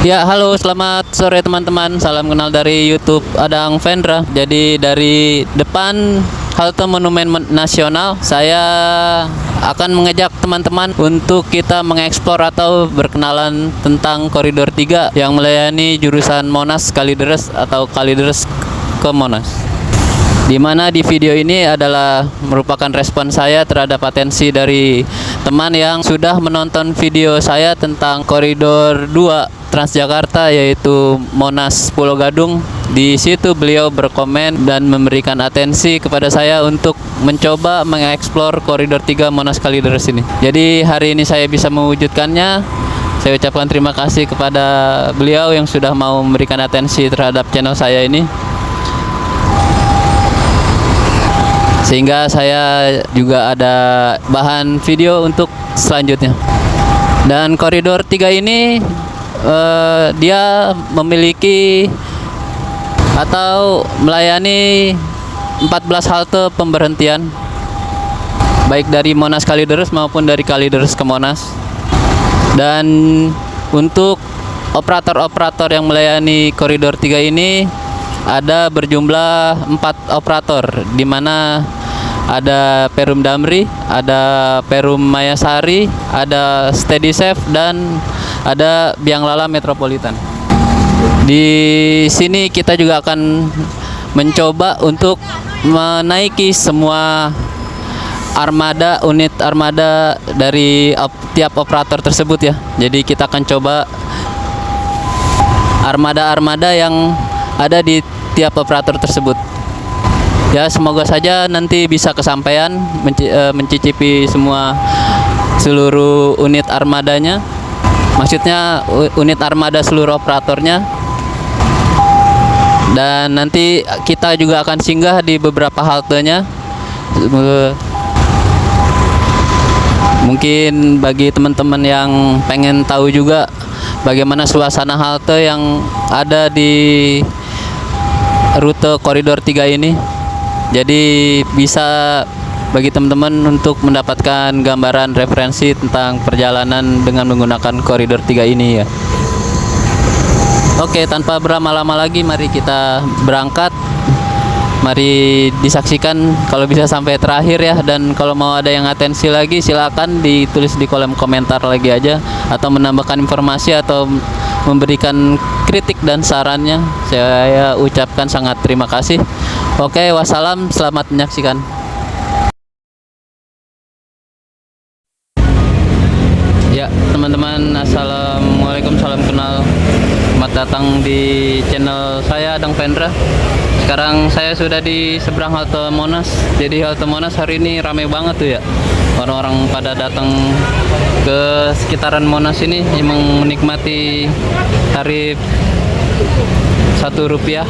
Ya, halo, selamat sore teman-teman. Salam kenal dari YouTube Adang Vendra. Jadi dari depan halte Monumen Nasional, saya akan mengajak teman-teman untuk kita mengeksplor atau berkenalan tentang Koridor 3 yang melayani jurusan Monas Kalideres atau Kalideres ke Monas. Di mana di video ini adalah merupakan respon saya terhadap atensi dari teman yang sudah menonton video saya tentang Koridor 2 Transjakarta, yaitu Monas Pulau Gadung. Di situ beliau berkomen dan memberikan atensi kepada saya untuk mencoba mengeksplor Koridor 3 Monas Kalideres ini. Jadi hari ini saya bisa mewujudkannya. Saya ucapkan terima kasih kepada beliau yang sudah mau memberikan atensi terhadap channel saya ini, sehingga saya juga ada bahan video untuk selanjutnya. Dan Koridor 3 ini dia memiliki atau melayani 14 halte pemberhentian, baik dari Monas Kalideres maupun dari Kalideres ke Monas. Dan untuk operator-operator yang melayani Koridor 3 ini ada berjumlah 4 operator, di mana ada Perum Damri, ada Perum Mayasari, ada Steady Safe, dan ada Biang Lala Metropolitan. Di sini kita juga akan mencoba untuk menaiki semua unit armada dari tiap operator tersebut ya. Jadi kita akan coba armada-armada yang ada di tiap operator tersebut. Ya, semoga saja nanti bisa kesampaian mencicipi seluruh unit armadanya. Maksudnya unit armada seluruh operatornya. Dan nanti kita juga akan singgah di beberapa haltenya. Mungkin bagi teman-teman yang pengen tahu juga bagaimana suasana halte yang ada di rute Koridor 3 ini, jadi bisa bagi teman-teman untuk mendapatkan gambaran referensi tentang perjalanan dengan menggunakan Koridor 3 ini ya. Oke, tanpa berlama-lama lagi, mari kita berangkat. Mari disaksikan kalau bisa sampai terakhir ya. Dan kalau mau ada yang atensi lagi, silakan ditulis di kolom komentar lagi aja, atau menambahkan informasi atau memberikan kritik dan sarannya. Saya ucapkan sangat terima kasih. Oke, wassalam, selamat menyaksikan. Ya teman-teman, assalamualaikum, salam kenal, selamat datang di channel saya Adang Vendra. Sekarang saya sudah di seberang halte Monas. Jadi halte Monas hari ini ramai banget tuh ya. Orang-orang pada datang ke sekitaran Monas ini emang menikmati tarif Rp1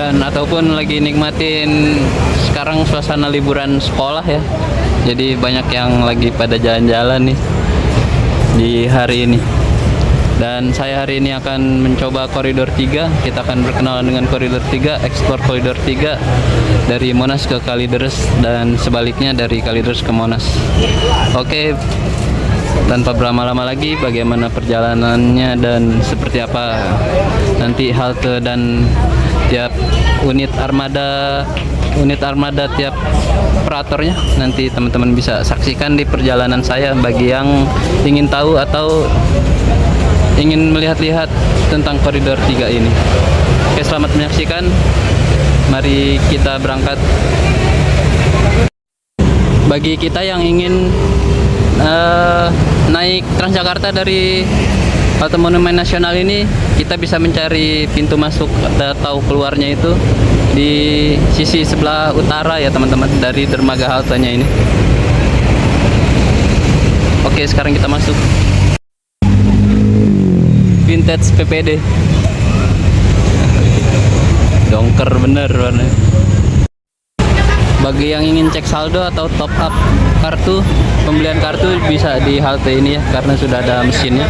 dan ataupun lagi nikmatin sekarang suasana liburan sekolah ya. Jadi banyak yang lagi pada jalan-jalan nih di hari ini. Dan saya hari ini akan mencoba Koridor 3. Kita akan berkenalan dengan Koridor 3, eksplor Koridor 3 dari Monas ke Kalideres dan sebaliknya dari Kalideres ke Monas. Oke, tanpa berlama-lama lagi, bagaimana perjalanannya dan seperti apa nanti halte dan tiap unit armada tiap operatornya, nanti teman-teman bisa saksikan di perjalanan saya. Bagi yang ingin tahu atau ingin melihat-lihat tentang Koridor 3 ini. Oke, selamat menyaksikan. Mari kita berangkat. Bagi kita yang ingin naik Transjakarta dari halte Monumen Nasional ini, kita bisa mencari pintu masuk atau keluarnya itu di sisi sebelah utara ya teman-teman, dari dermaga haltenya ini. Oke, sekarang kita masuk. Vintage PPD, dongker bener warnanya. Bagi yang ingin cek saldo atau top up kartu, pembelian kartu bisa di halte ini ya, karena sudah ada mesinnya.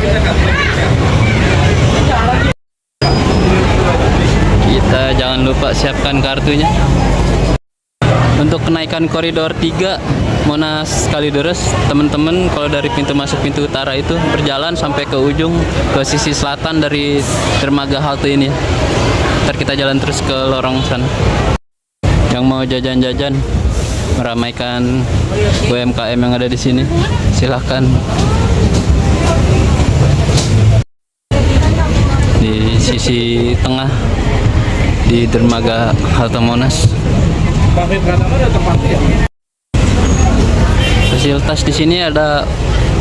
Kita jangan lupa siapkan kartunya. Untuk kenaikan koridor 3 Monas Kalideres, teman-teman kalau dari pintu masuk pintu utara itu berjalan sampai ke ujung ke sisi selatan dari dermaga halte ini. Ntar kita jalan terus ke lorong sana. Yang mau jajan-jajan meramaikan UMKM yang ada di sini, silahkan. Di sisi tengah di dermaga halte Monas. Fasilitas di sini ada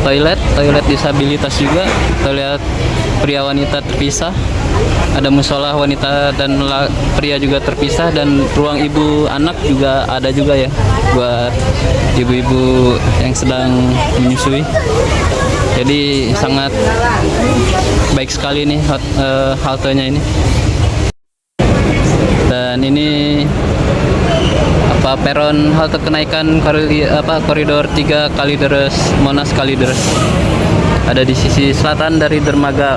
toilet disabilitas juga, toilet pria wanita terpisah, ada musola wanita dan pria juga terpisah, dan ruang ibu anak juga ada juga ya, buat ibu-ibu yang sedang menyusui. Jadi sangat baik sekali nih haltenya ini. Dan ini peron halte kenaikan koridor 3 Kalideres Monas Kalideres. Ada di sisi selatan dari dermaga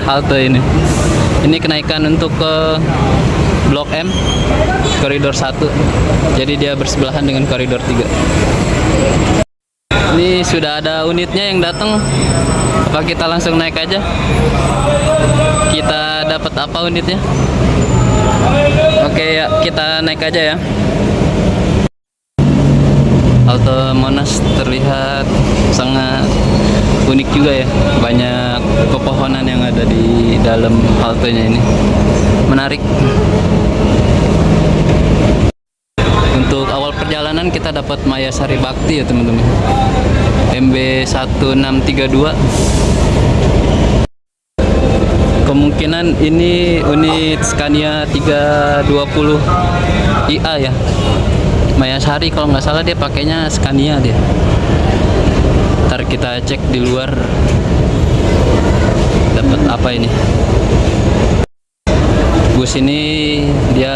halte ini. Ini kenaikan untuk ke Blok M koridor 1. Jadi dia bersebelahan dengan koridor 3. Ini sudah ada unitnya yang datang. Apa kita langsung naik aja? Kita dapat apa unitnya? Oke ya, kita naik aja ya. Halte Monas terlihat sangat unik juga ya. Banyak pepohonan yang ada di dalam haltenya ini. Menarik. Untuk awal perjalanan kita dapat Maya Sari Bakti ya teman-teman. MB 1632. Kemungkinan ini unit Scania 320 IA ya. Maya Sari kalau nggak salah dia pakainya Scania dia. Ntar kita cek di luar dapat apa ini. Bus ini dia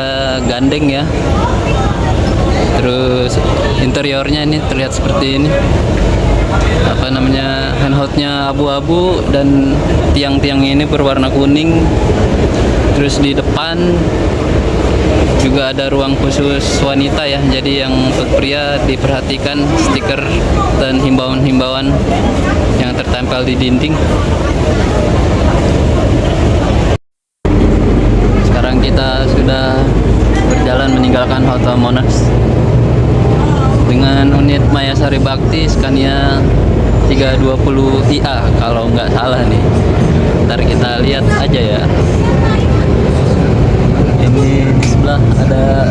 gandeng ya. Terus interiornya ini terlihat seperti ini. Apa namanya, handholdnya abu-abu dan tiang-tiangnya ini berwarna kuning. Terus di depan juga ada ruang khusus wanita ya, jadi yang untuk pria diperhatikan stiker dan himbauan-himbauan yang tertempel di dinding. Sekarang kita sudah berjalan meninggalkan halte Monas dengan unit Maya Sari Bakti Scania 320 IA kalau nggak salah nih. Ntar kita lihat aja ya. Ini di sebelah ada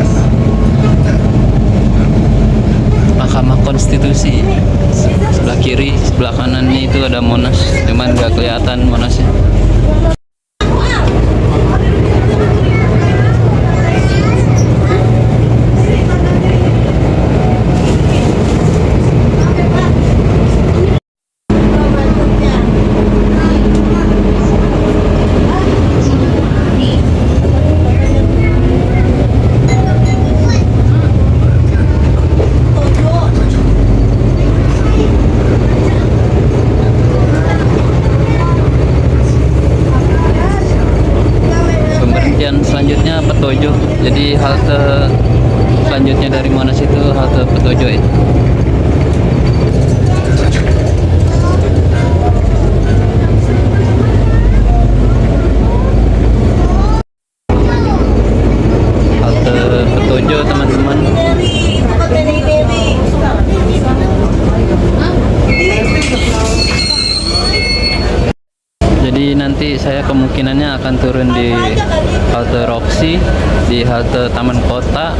Mahkamah Konstitusi, sebelah kiri, sebelah kanan itu ada Monas, cuman nggak kelihatan Monasnya. Selanjutnya Petojo. Jadi halte selanjutnya dari Monas itu halte Petojo ya. Halte Petojo teman-teman. Jadi nanti saya kemungkinannya akan turun di halte Roxy, di halte Taman Kota,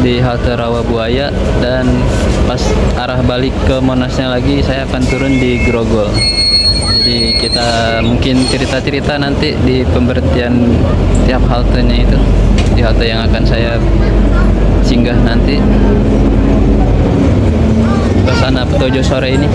di halte Rawabuaya, dan pas arah balik ke Monasnya lagi saya akan turun di Grogol. Jadi kita mungkin cerita-cerita nanti di pemberhentian tiap haltenya itu, di halte yang akan saya singgah nanti ke sana Petojo sore ini.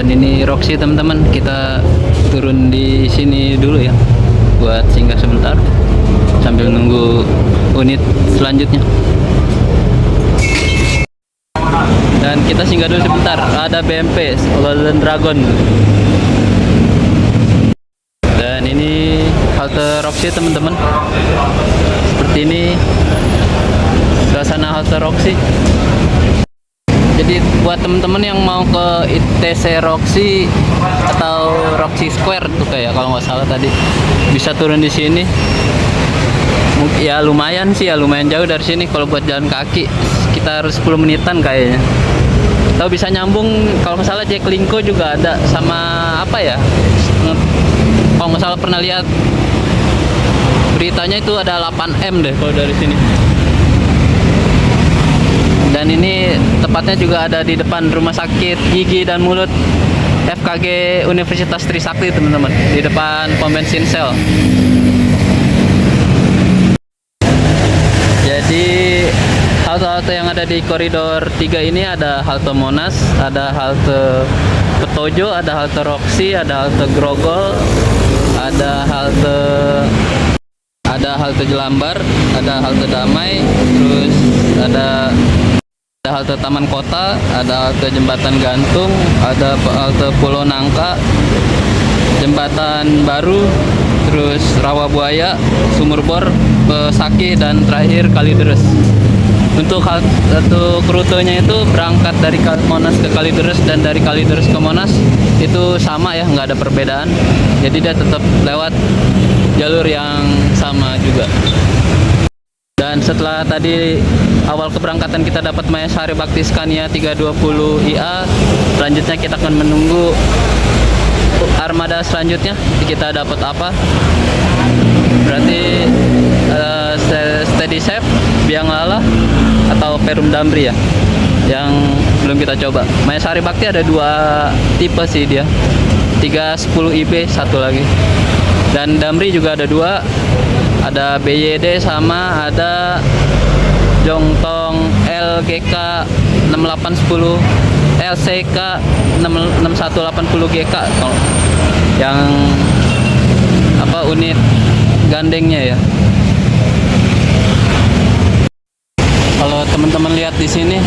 ini Roxy teman-teman, kita turun di sini dulu ya buat singgah sebentar sambil nunggu unit selanjutnya. Dan kita singgah dulu sebentar, ada BMP Golden Dragon. Dan ini halte Roxy teman-teman. Seperti ini suasana halte Roxy. Jadi buat temen-temen yang mau ke ITC Roxy atau Roxy Square tuh kayak kalau nggak salah tadi, bisa turun di sini. Ya lumayan sih ya, lumayan jauh dari sini. Kalau buat jalan kaki kita harus 10 menitan kayaknya. Tahu bisa nyambung kalau nggak salah Jaklingko juga ada, sama apa ya? Kalau nggak salah pernah lihat beritanya itu ada 8M deh kalau dari sini. Dan ini tepatnya juga ada di depan Rumah Sakit Gigi dan Mulut FKG Universitas Trisakti teman-teman, di depan pom bensin Shell. Jadi halte-halte yang ada di koridor 3 ini ada halte Monas, ada halte Petojo, ada halte Roxy, ada halte Grogol, ada halte Jelambar, ada halte Damai, terus ada halte Taman Kota, ada halte Jembatan Gantung, ada halte Pulau Nangka, Jembatan Baru, terus Rawabuaya, Sumur Bor, Besaki, dan terakhir Kalideres. Untuk rutenya itu berangkat dari Monas ke Kalideres dan dari Kalideres ke Monas itu sama ya, nggak ada perbedaan. Jadi dia tetap lewat jalur yang sama juga. Dan setelah tadi awal keberangkatan kita dapat Mayasari Bakti Scania 320 IA, selanjutnya kita akan menunggu armada selanjutnya. Kita dapat apa? Berarti Steady Safe, Biang Lala, atau Perum Damri ya, yang belum kita coba. Mayasari Bakti ada 2 tipe sih dia, 310 IB satu lagi, dan Damri juga ada 2, ada BYD sama ada Jongtong LGK 6810 LCK 6180 GK yang apa unit gandengnya ya. Kalau teman-teman lihat di sini,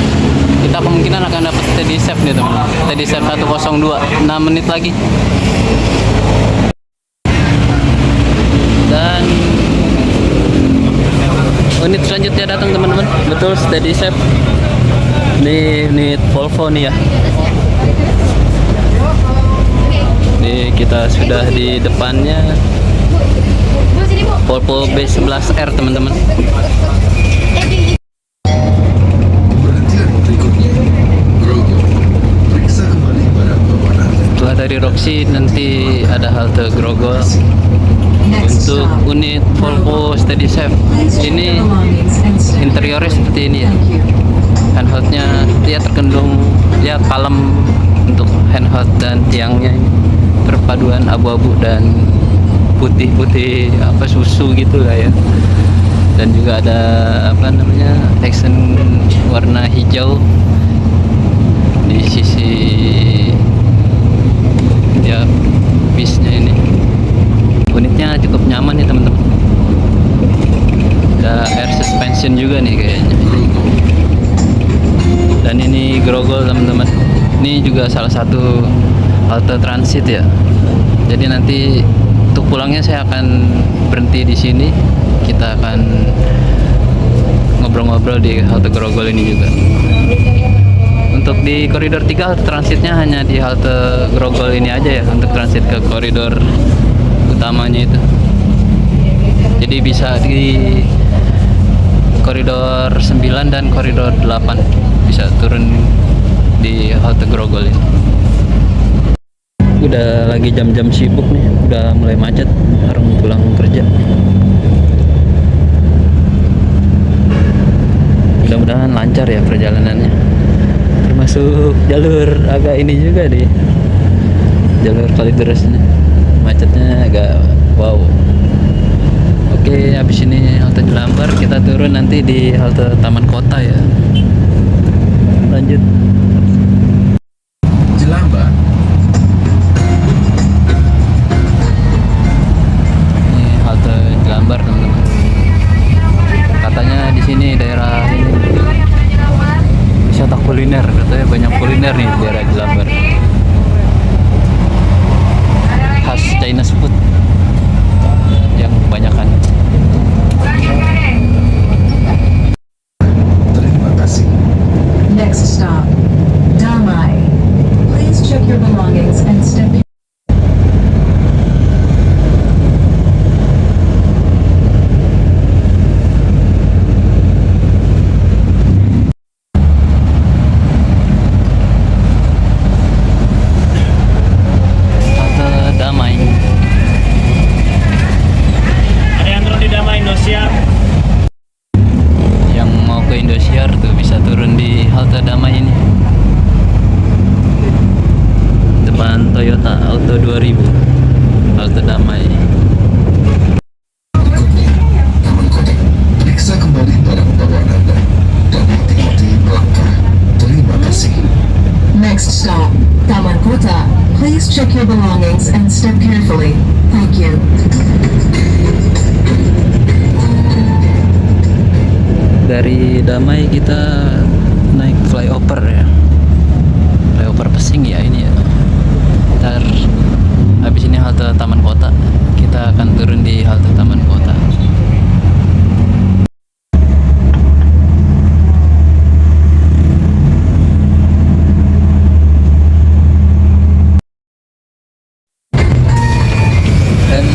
kita kemungkinan akan dapat Steady Safe nih teman. Steady Safe 102, 6 menit lagi. Dan unit selanjutnya datang teman-teman. Betul, Steady Safe. Ini unit Volvo nih ya. Ini kita sudah di depannya Volvo B11R teman-teman. Setelah dari Roxy nanti ada halte Grogol. Untuk unit Volvo Steady Safe ini interiornya seperti ini ya. Handheldnya dia terkendung ya kalem untuk handheld, dan tiangnya ini perpaduan abu-abu dan putih-putih apa susu gitu lah ya. Dan juga ada apa namanya accent warna hijau di sisi ya bisnya ini. Unitnya cukup nyaman nih teman-teman. Ada air suspension juga nih kayaknya. Dan ini Grogol teman-teman. Ini juga salah satu halte transit ya. Jadi nanti untuk pulangnya saya akan berhenti di sini. Kita akan ngobrol-ngobrol di halte Grogol ini juga. Untuk di koridor 3 halte transitnya hanya di halte Grogol ini aja ya, untuk transit ke koridor utamanya itu. Jadi bisa di koridor 9 dan koridor 8 bisa turun di halte Grogol ini. Udah lagi jam-jam sibuk nih, udah mulai macet, orang pulang kerja. Mudah-mudahan lancar ya perjalanannya. Termasuk jalur agak ini juga deh, jalur Kalideres ini macetnya agak wow. Oke, habis ini halte Jelambar, kita turun nanti di halte Taman Kota ya. Lanjut. Jelambar, kuliner nih di daerah Jelambar. Khas Chinese food yang kebanyakan. Terima kasih. Next stop, Damai. Please check your belongings and step in. Halte Damai. Ariandro di Damai Indosiar. Yang mau ke Indosiar tuh bisa turun di halte Damai ini. Depan Toyota Auto 2000. Halte Damai. Taman Kota. Periksa kembali barang bawaan Anda dan hati-hati melangkah. Terima kasih. Next stop, Taman Kota. Please check your belongings and step carefully. Thank you. Dari Damai kita naik flyover ya. Flyover Pesing ya ini ya. Ntar habis ini halte Taman Kota. Kita akan turun di halte Taman Kota. Dan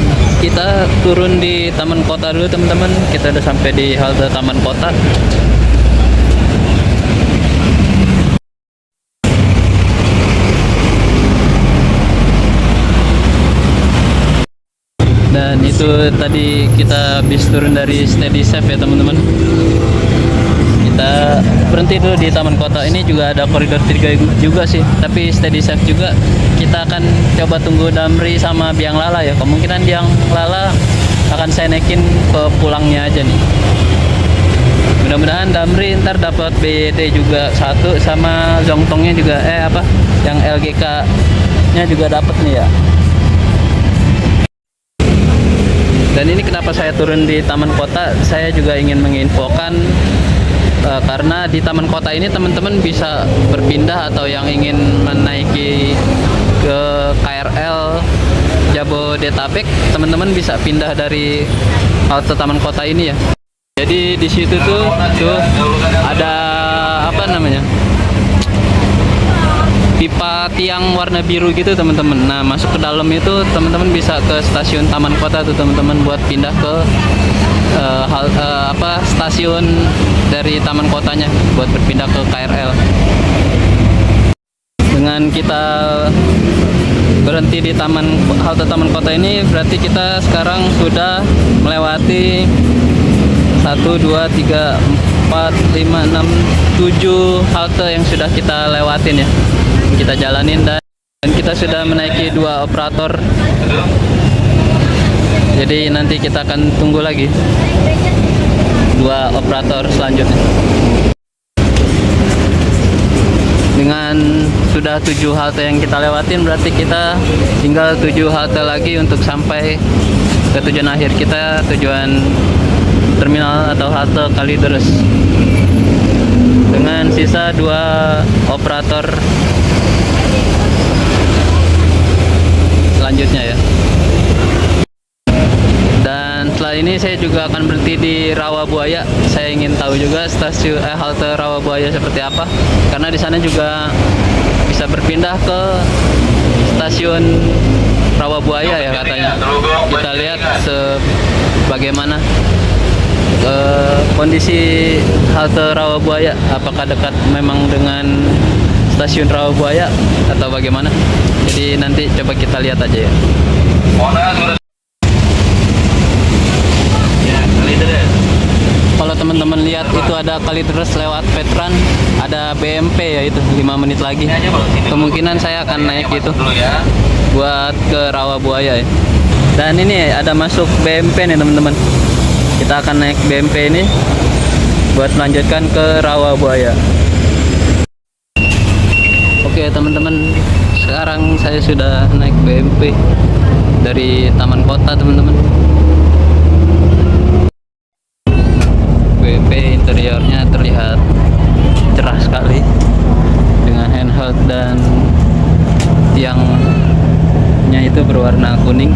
kita turun di Taman Kota dulu teman-teman. Kita udah sampai di halte Taman Kota. Dan itu tadi kita habis turun dari Steady Safe ya teman-teman. Kita berhenti dulu di Taman Kota. Ini juga ada koridor 3 juga sih, tapi Steady Safe juga. Kita akan coba tunggu Damri sama Biang Lala ya. Kemungkinan Biang Lala akan saya naikin ke pulangnya aja nih. Mudah-mudahan Damri ntar dapat BYD juga satu, sama Zongtongnya juga yang LGK nya juga dapat nih ya. Dan ini kenapa saya turun di Taman Kota, saya juga ingin menginfokan karena di Taman Kota ini teman-teman bisa berpindah atau yang ingin menaiki ke KRL Jabodetabek, teman-teman bisa pindah dari halte Taman Kota ini ya. Jadi di situ tuh ada pipa tiang warna biru gitu teman-teman. Nah, masuk ke dalam itu teman-teman bisa ke stasiun Taman Kota tuh teman-teman buat pindah ke stasiun dari Taman Kotanya buat berpindah ke KRL. Dengan kita berhenti di halte Taman Kota ini berarti kita sekarang sudah melewati 1, 2, 3, 4, 5, 6, 7 halte yang sudah kita lewatin ya. Kita jalanin dan kita sudah menaiki 2 operator. Jadi nanti kita akan tunggu lagi 2 operator selanjutnya. Dengan sudah 7 halte yang kita lewatin, berarti kita tinggal 7 halte lagi untuk sampai ke tujuan akhir kita, tujuan terminal atau halte Kalideres. Dengan sisa 2 operator selanjutnya ya. Dan setelah ini saya juga akan berhenti di Rawabuaya. Saya ingin tahu juga stasiun halte Rawabuaya seperti apa, karena di sana juga bisa berpindah ke stasiun Rawabuaya ya katanya. Kita lihat bagaimana kondisi halte Rawabuaya, apakah dekat memang dengan stasiun Rawabuaya atau bagaimana. Jadi nanti coba kita lihat aja ya. Kalau teman-teman lihat itu ada Kalideres lewat Veteran, ada BMP ya, itu 5 menit lagi. Kemungkinan saya akan naik itu buat ke Rawabuaya ya. Dan ini ada masuk BMP nih teman-teman. Kita akan naik BMP ini buat melanjutkan ke Rawabuaya. Oke teman-teman, sekarang saya sudah naik BMP dari Taman Kota teman-teman. BMP interiornya terlihat cerah sekali dengan dengan handheld dan tiangnya itu berwarna kuning.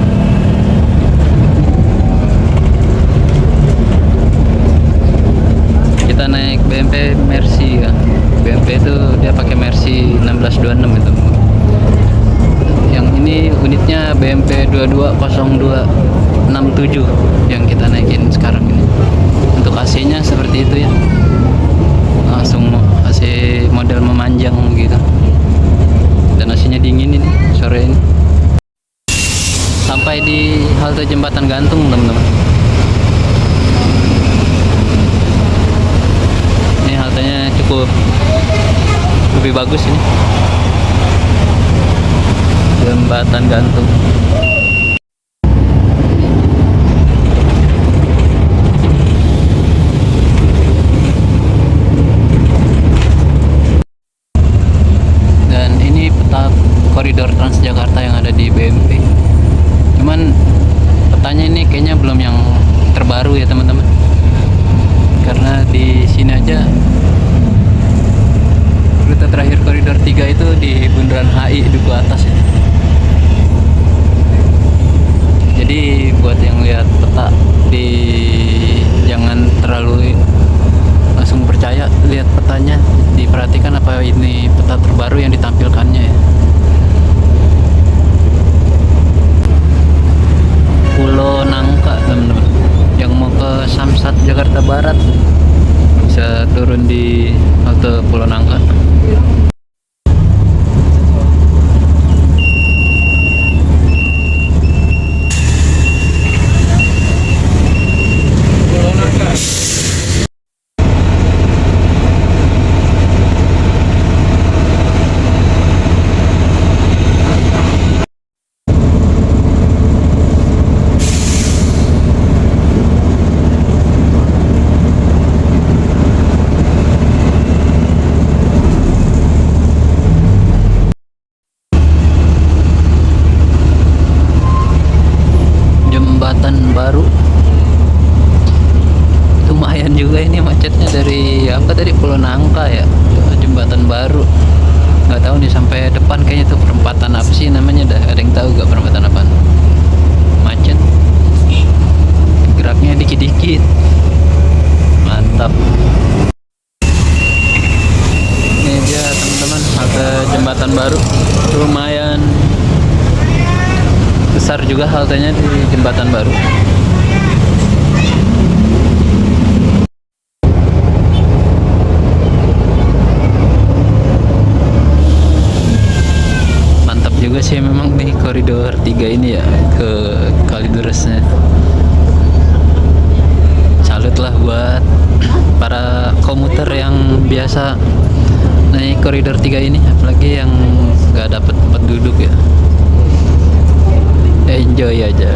Kita naik BMP Mercy ya. BMP itu dia pakai Mercy 1626 itu. Yang ini unitnya BMP 220267 yang kita naikin sekarang ini. Untuk AC-nya seperti itu ya. Langsung AC model memanjang gitu. Dan AC-nya dingin ini sore ini. Sampai di halte jembatan gantung, teman-teman. Ini haltenya cukup lebih bagus ini. Jembatan gantung. Dan ini peta koridor Transjakarta yang ada di BMP. Cuman petanya ini kayaknya belum yang terbaru ya teman-teman. Karena di sini aja rute terakhir koridor 3 itu di Bundaran HI Duku Atas ya. Jadi buat yang lihat peta jangan terlalu langsung percaya, lihat petanya, diperhatikan apa ini peta terbaru yang ditampilkannya ya. Pulau Nangka teman-teman, yang mau ke Samsat Jakarta Barat bisa turun di halte Pulau Nangka. Jembatan baru lumayan juga ini macetnya, dari apa tadi, Pulau Nangka ya, jembatan baru. Nggak tahu nih sampai depan kayaknya tuh perempatan apa sih namanya, dah ada yang tahu gak perempatan apa? Macet, geraknya dikit-dikit, mantap. Ini dia teman-teman halte jembatan baru, lumayan besar juga haltenya di jembatan baru. Mantap juga sih memang di koridor 3 ini ya, ke Kalideresnya. Salut lah buat para komuter yang biasa naik koridor 3 ini, apalagi yang nggak dapat tempat duduk ya. Enjoy aja.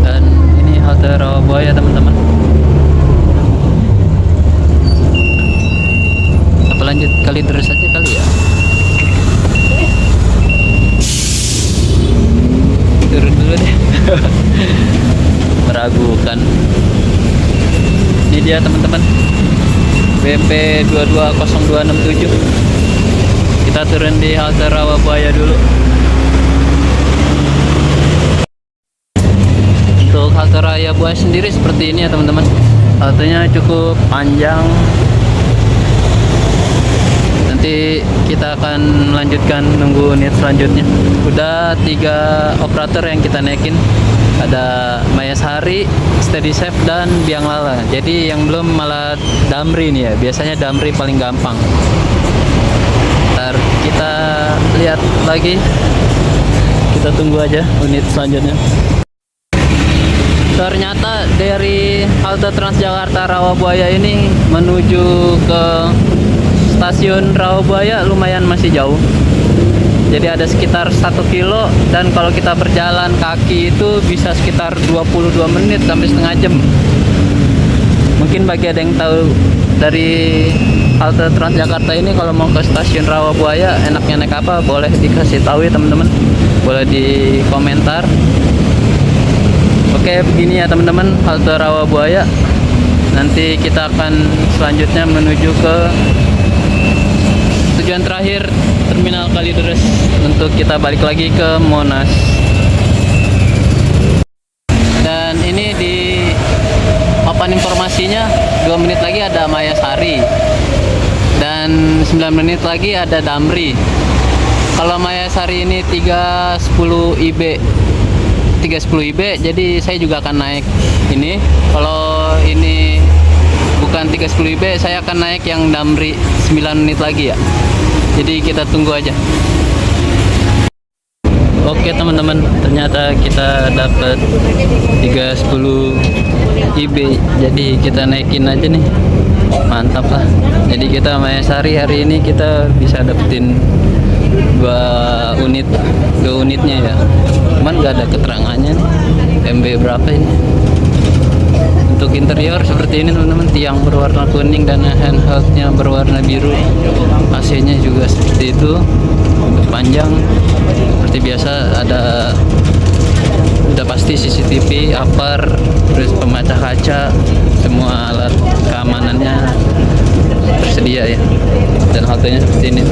Dan ini halte Rawabuaya teman-teman. Lanjut Kalideres aja kali ya. Turun dulu deh. Meragukan. Ini dia teman-teman, BMP 220267. Kita turun di halte Rawabuaya dulu. Untuk halte Rawabuaya sendiri seperti ini ya teman-teman. Haltenya cukup panjang. Nanti kita akan melanjutkan nunggu unit selanjutnya. Udah 3 operator yang kita naikin, ada Mayasari, Steady Safe, dan Biang Lala. Jadi yang belum malah Damri nih ya, biasanya Damri paling gampang. Ntar kita lihat lagi, kita tunggu aja unit selanjutnya. Ternyata dari halte Transjakarta Rawabuaya ini menuju ke stasiun Rawabuaya lumayan masih jauh. Jadi ada sekitar 1 kilo, dan kalau kita berjalan kaki itu bisa sekitar 22 menit sampai setengah jam. Mungkin bagi ada yang tahu dari halte Transjakarta ini kalau mau ke stasiun Rawabuaya enaknya naik apa, boleh dikasih tahu ya teman-teman, boleh di komentar. Oke, begini ya teman-teman halte Rawabuaya. Nanti kita akan selanjutnya menuju ke tujuan terakhir Terminal Kalideres untuk kita balik lagi ke Monas. Dan ini di papan informasinya 2 menit lagi ada Mayasari dan 9 menit lagi ada Damri. Kalau Mayasari ini 310 IB, jadi saya juga akan naik ini. Kalau ini bukan 310 IB, saya akan naik yang Damri 9 menit lagi ya. Jadi kita tunggu aja. Oke teman-teman, ternyata kita dapat 310 IB, jadi kita naikin aja nih. Mantap lah. Jadi kita Mayasari hari ini kita bisa dapetin 2 unitnya ya. Cuman nggak ada keterangannya nih MB berapa ini. Untuk interior seperti ini teman-teman, tiang berwarna kuning dan handheldnya berwarna biru. AC-nya juga seperti itu, panjang seperti biasa. Udah pasti CCTV, upper, terus pemecah kaca, semua alat keamanannya tersedia ya. Dan haltenya seperti ini,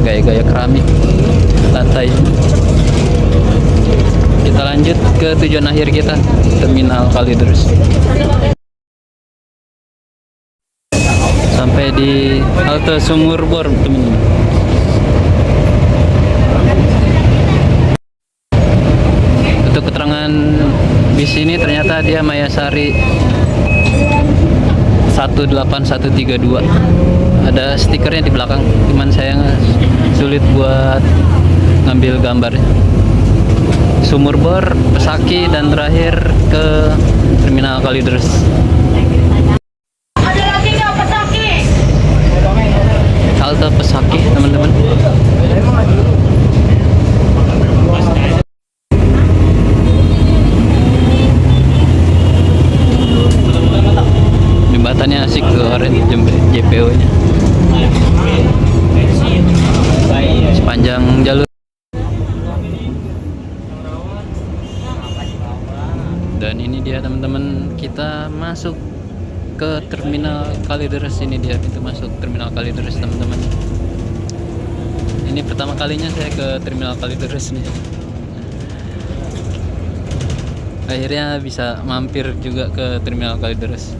gaya-gaya keramik lantai. Kita lanjut ke tujuan akhir kita, Terminal Kalideres. Sampai di halte Sumur Bor teman-teman. Untuk keterangan bis ini ternyata dia Mayasari 18132. Ada stikernya di belakang, cuman saya sulit buat ngambil gambarnya. Sumur Bor, Pesaki, dan terakhir ke Terminal Kalideres. Ada lagi nggak Pesaki? Halte Pesaki teman-teman. Jembatannya asik tuh, orange JPO-nya. Sepanjang jalur. Dan ini dia teman-teman, kita masuk ke Terminal Kalideres. Ini dia pintu masuk Terminal Kalideres teman-teman. Ini pertama kalinya saya ke Terminal Kalideres nih. Akhirnya bisa mampir juga ke Terminal Kalideres.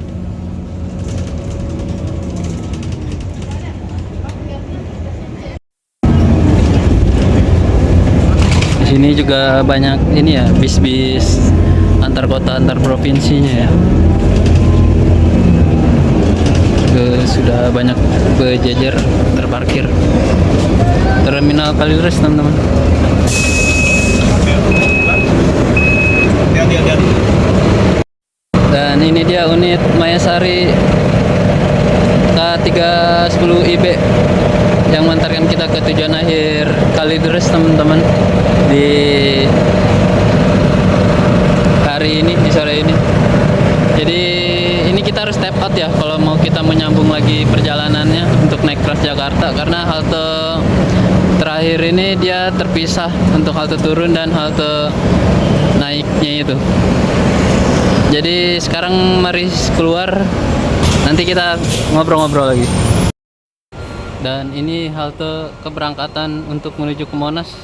Di sini juga banyak ini ya, bis-bis antar kota, antar provinsinya ya. Sudah banyak berjejer terparkir. Terminal Kalideres teman-teman. Dan ini dia unit Mayasari K310 IB yang mengantarkan kita ke tujuan akhir Kalideres teman-teman, di hari ini, di sore ini. Jadi ini kita harus step out ya kalau mau kita menyambung lagi perjalanannya untuk naik Transjakarta, karena halte terakhir ini dia terpisah untuk halte turun dan halte naiknya itu. Jadi sekarang mari keluar, nanti kita ngobrol-ngobrol lagi. Dan ini halte keberangkatan untuk menuju ke Monas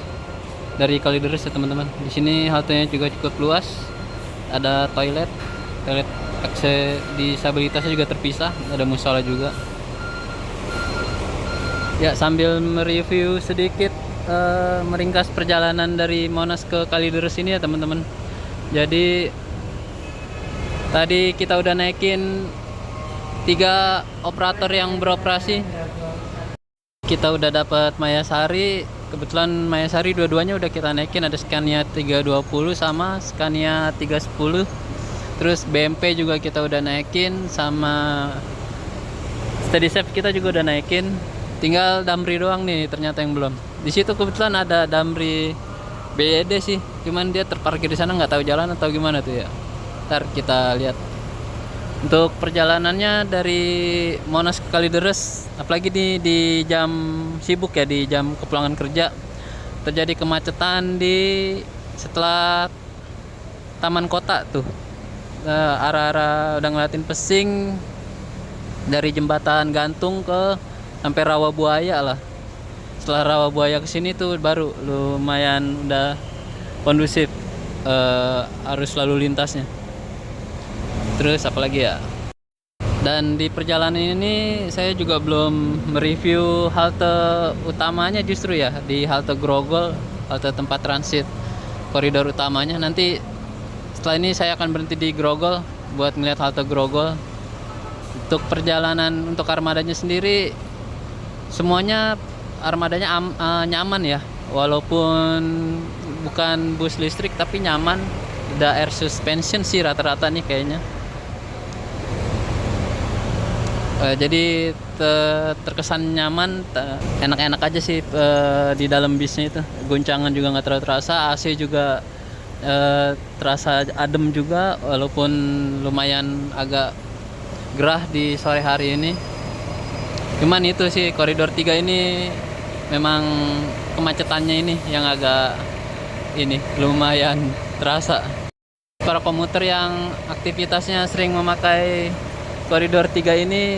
dari Kalideres ya teman-teman. Di sini haltenya juga cukup luas, ada toilet akses disabilitasnya juga terpisah, ada musola juga. Ya, sambil mereview sedikit, meringkas perjalanan dari Monas ke Kalideres ini ya teman-teman. Jadi tadi kita udah naikin 3 operator yang beroperasi. Kita udah dapat Mayasari. Kebetulan Mayasari dua-duanya udah kita naikin, ada Scania 320 sama Scania 310. Terus BMP juga kita udah naikin, sama SteadySafe kita juga udah naikin. Tinggal Damri doang nih ternyata yang belum. Di situ kebetulan ada Damri BED sih, cuman dia terparkir di sana, nggak tahu jalan atau gimana tuh ya. Ntar kita lihat. Untuk perjalanannya dari Monas ke Kalideres, apalagi di jam sibuk ya, di jam kepulangan kerja, terjadi kemacetan setelah Taman Kota tuh. Arah-arah udah ngeliatin Pesing, dari Jembatan Gantung ke sampai Rawa Buaya lah. Setelah Rawa Buaya ke sini tuh baru lumayan udah kondusif arus lalu lintasnya. Terus apalagi ya? Dan di perjalanan ini saya juga belum mereview halte utamanya justru ya, di halte Grogol, halte tempat transit koridor utamanya. Nanti setelah ini saya akan berhenti di Grogol buat melihat halte Grogol. Untuk perjalanan untuk armadanya sendiri, semuanya armadanya nyaman ya, walaupun bukan bus listrik tapi nyaman. Ada air suspension sih rata-rata nih kayaknya. Jadi terkesan nyaman, enak-enak aja sih di dalam bisnya itu. Guncangan juga nggak terlalu terasa, AC juga terasa adem juga, walaupun lumayan agak gerah di sore hari ini. Cuman itu sih, koridor 3 ini memang kemacetannya ini yang agak ini lumayan terasa. Para komuter yang aktivitasnya sering memakai koridor 3 ini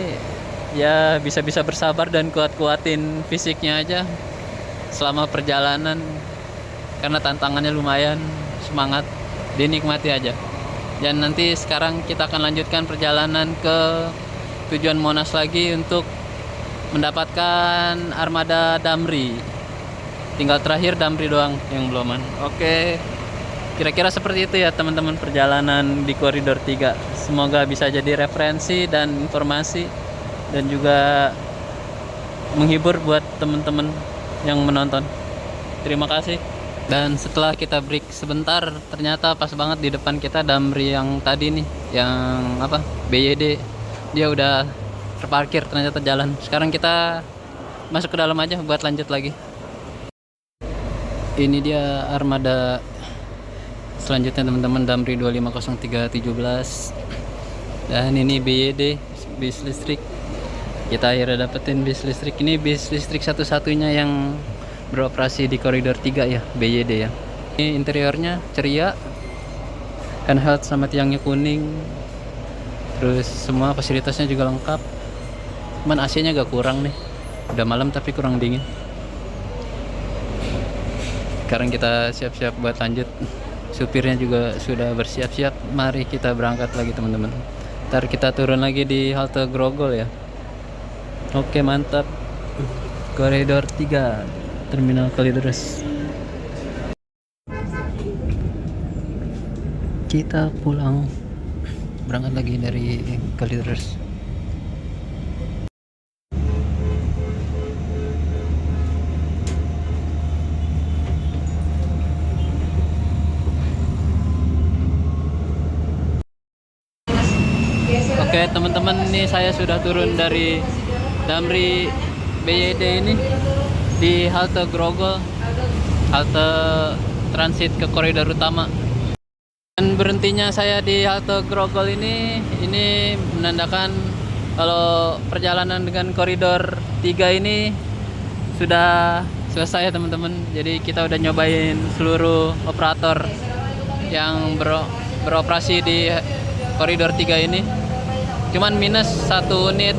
ya bisa-bisa bersabar dan kuat-kuatin fisiknya aja selama perjalanan, karena tantangannya lumayan. Semangat, dinikmati aja. Dan nanti sekarang kita akan lanjutkan perjalanan ke tujuan Monas lagi untuk mendapatkan armada Damri. Tinggal terakhir Damri doang yang beloman. Oke, kira-kira seperti itu ya teman-teman perjalanan di koridor 3. Semoga bisa jadi referensi dan informasi, dan juga menghibur buat teman-teman yang menonton. Terima kasih. Dan setelah kita break sebentar, ternyata pas banget di depan kita Damri yang tadi nih, yang apa, BYD, dia udah terparkir ternyata jalan. Sekarang kita masuk ke dalam aja buat lanjut lagi. Ini dia armada selanjutnya teman-teman, Damri 250317. Dan ini BYD, bis listrik. Kita akhirnya dapetin bis listrik. Ini bis listrik satu-satunya yang beroperasi di koridor 3 ya, BYD ya. Ini interiornya ceria, handheld sama tiangnya kuning, terus semua fasilitasnya juga lengkap. Cuman AC-nya agak kurang nih, udah malam tapi kurang dingin. Sekarang kita siap-siap buat lanjut. Supirnya juga sudah bersiap-siap. Mari kita berangkat lagi teman-teman. Ntar kita turun lagi di halte Grogol ya. Oke, mantap. Koridor 3 Terminal Kalideres. Kita pulang, berangkat lagi dari Kalideres. Oke teman-teman, ini saya sudah turun dari Damri BYD ini di halte Grogol, halte transit ke koridor utama. Dan berhentinya saya di halte Grogol ini menandakan kalau perjalanan dengan koridor 3 ini sudah selesai ya teman-teman. Jadi kita udah nyobain seluruh operator yang beroperasi di koridor 3 ini. Cuman minus 1 unit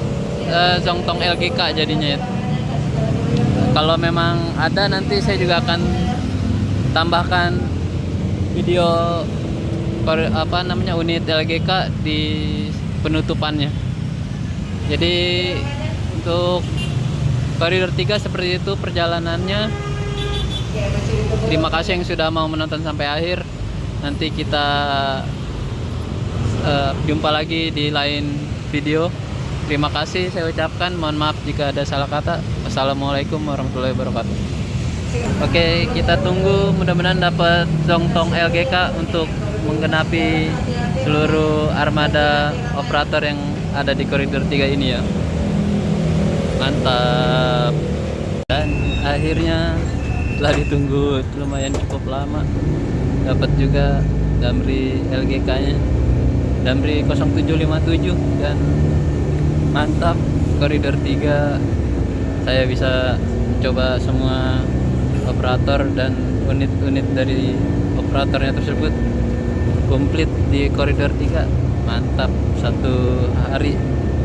Zongtong LGK jadinya ya. Kalau memang ada, nanti saya juga akan tambahkan video unit LGK di penutupannya. Jadi untuk koridor 3 seperti itu perjalanannya. Terima kasih yang sudah mau menonton sampai akhir. Nanti kita jumpa lagi di lain video. Terima kasih saya ucapkan, mohon maaf jika ada salah kata. Wassalamualaikum warahmatullahi wabarakatuh. Oke, kita tunggu, mudah-mudahan dapat Zongtong LGK untuk menggenapi seluruh armada operator yang ada di koridor 3 ini ya. Mantap. Dan akhirnya setelah ditunggu lumayan cukup lama, dapat juga Damri LGK-nya. Damri 0757 dan mantap koridor 3. Saya bisa coba semua operator dan unit-unit dari operatornya tersebut komplit di koridor 3. Mantap, satu hari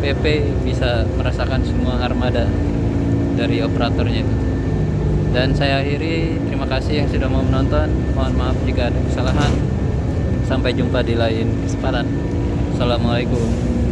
PP bisa merasakan semua armada dari operatornya itu. Dan saya akhiri, terima kasih yang sudah mau menonton. Mohon maaf jika ada kesalahan. Sampai jumpa di lain kesempatan. Assalamualaikum.